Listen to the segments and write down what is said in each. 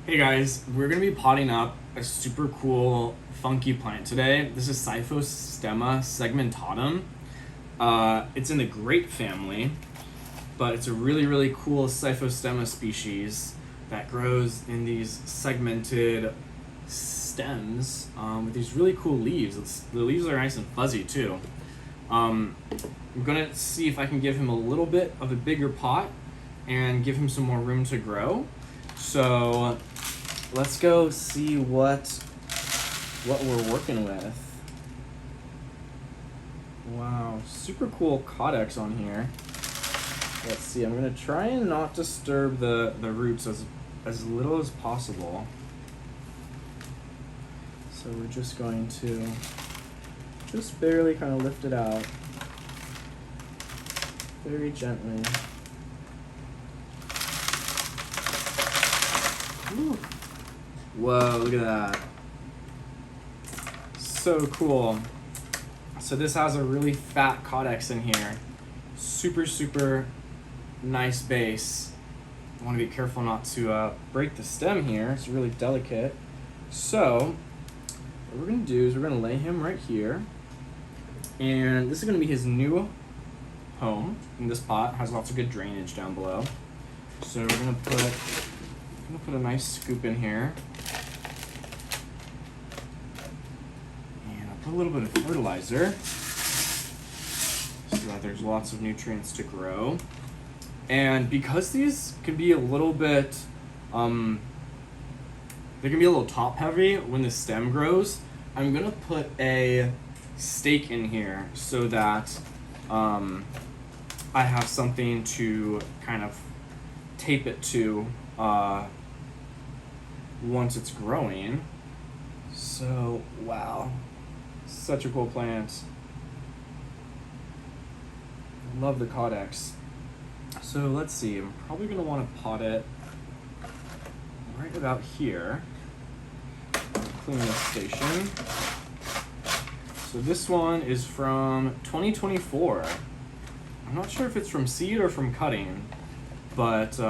Hey guys, we're gonna be potting up a super cool, funky plant today. This is Cyphostemma segmentatum. It's in the grape family, but it's a really cool Cyphostemma species that grows in these segmented stems with these really cool leaves. The leaves are nice and fuzzy too. I'm gonna see if I can give him a little bit of a bigger pot and give him some more room to grow. So let's go see what we're working with. Wow, super cool caudex on here. Let's see, I'm gonna try and not disturb the roots as little as possible. So we're just going to just barely kind of lift it out very gently. Ooh. Whoa, look at that. So cool. So this has a really fat caudex in here. Super nice base. I want to be careful not to break the stem here. It's really delicate. So what we're going to do is we're going to lay him right here. And this is going to be his new home. And this pot has lots of good drainage down below. So we're going to put a nice scoop in here. And I'll put a little bit of fertilizer so that there's lots of nutrients to grow. And because these can be a little bit, they can be a little top heavy when the stem grows, I'm gonna put a stake in here so that I have something to kind of tape it to once it's growing. So, wow, such a cool plant. Love the caudex. So let's see, I'm probably gonna wanna pot it right about here. Clean this station. So this one is from 2024. I'm not sure if it's from seed or from cutting, but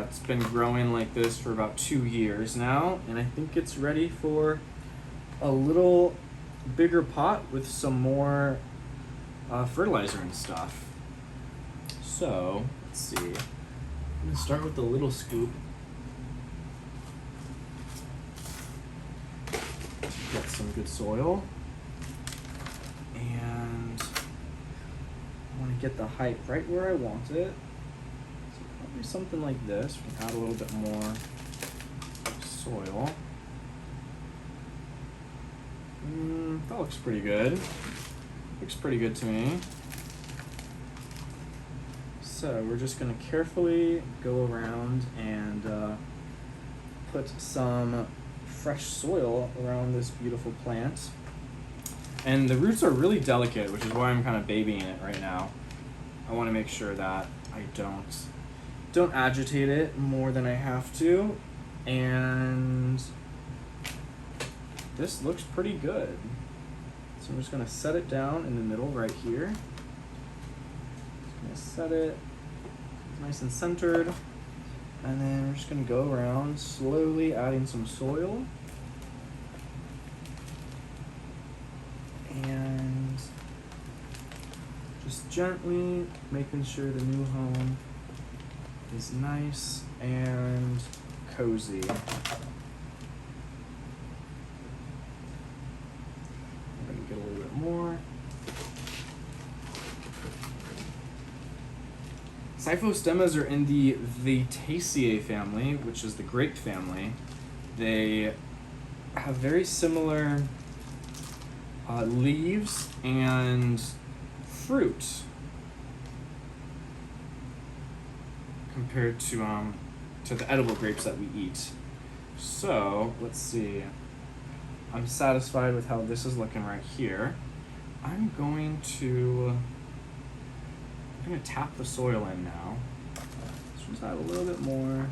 it's been growing like this for about 2 years now, and I think it's ready for a little bigger pot with some more fertilizer and stuff. So let's see. I'm gonna start with the little scoop. Get some good soil, and I want to get the height right where I want it. Probably something like this. We can add a little bit more soil. That looks pretty good. Looks pretty good to me. So we're just going to carefully go around and put some fresh soil around this beautiful plant. And the roots are really delicate, which is why I'm kind of babying it right now. I want to make sure that I don't agitate it more than I have to, and this looks pretty good. So I'm just going to set it down in the middle right here. Just going to set it nice and centered, and then we're just going to go around slowly adding some soil and just gently making sure the new home is nice and cozy. I'm gonna get a little bit more. Cyphostemmas are in the Vitaceae family, which is the grape family. They have very similar leaves and fruit compared to the edible grapes that we eat. So let's see. I'm satisfied with how this is looking right here. I'm going to tap the soil in now. Let's just add a little bit more.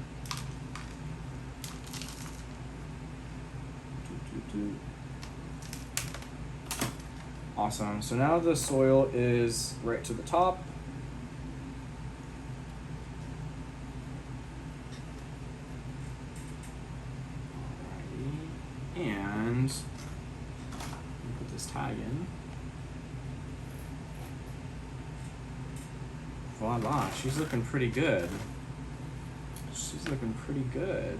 Awesome. So now the soil is right to the top. and put this tag in. Voila, she's looking pretty good. She's looking pretty good.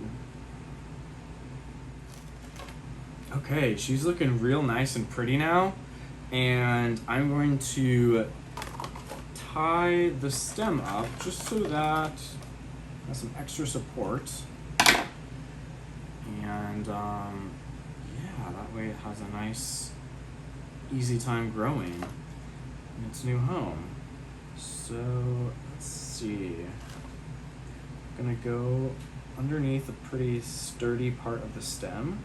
Okay, she's looking real nice and pretty now. And I'm going to tie the stem up just so that it has some extra support. And yeah, that way it has a nice, easy time growing in its new home. So let's see. I'm gonna go underneath a pretty sturdy part of the stem.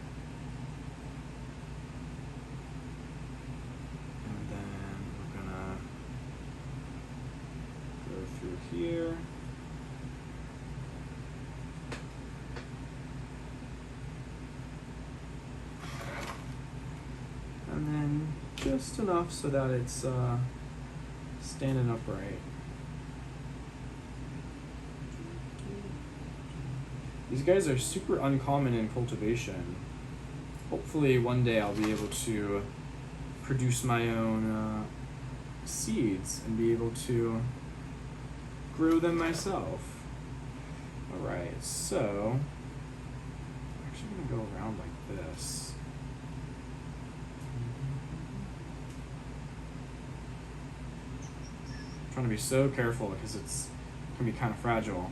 And then we're gonna go through here. And then just enough so that it's standing upright. These guys are super uncommon in cultivation. Hopefully one day I'll be able to produce my own seeds and be able to grow them myself. Alright, so I'm actually going to go around like this. I'm trying to be so careful because it can be kind of fragile.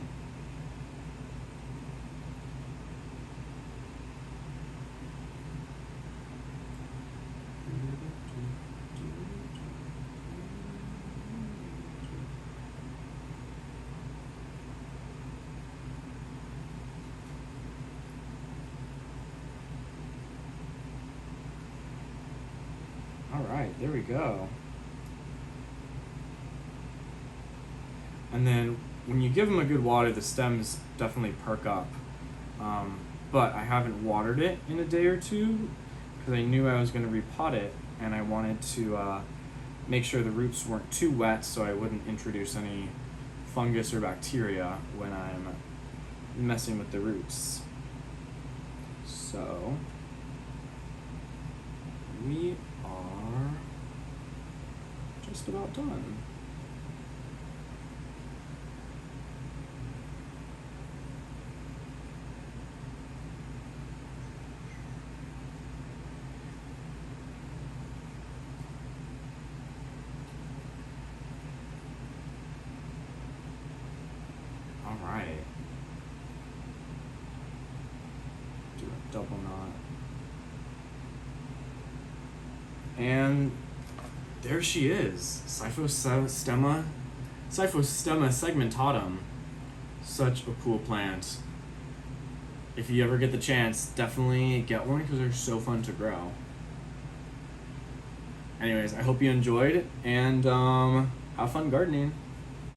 Alright, there we go. And then when you give them a good water, the stems definitely perk up. But I haven't watered it in a day or two because I knew I was going to repot it, and I wanted to make sure the roots weren't too wet so I wouldn't introduce any fungus or bacteria when I'm messing with the roots. So we are just about done. All right. Do a double knot. And there she is, Cyphostemma segmentatum. Such a cool plant. If you ever get the chance, definitely get one because they're so fun to grow. Anyways, I hope you enjoyed, and have fun gardening.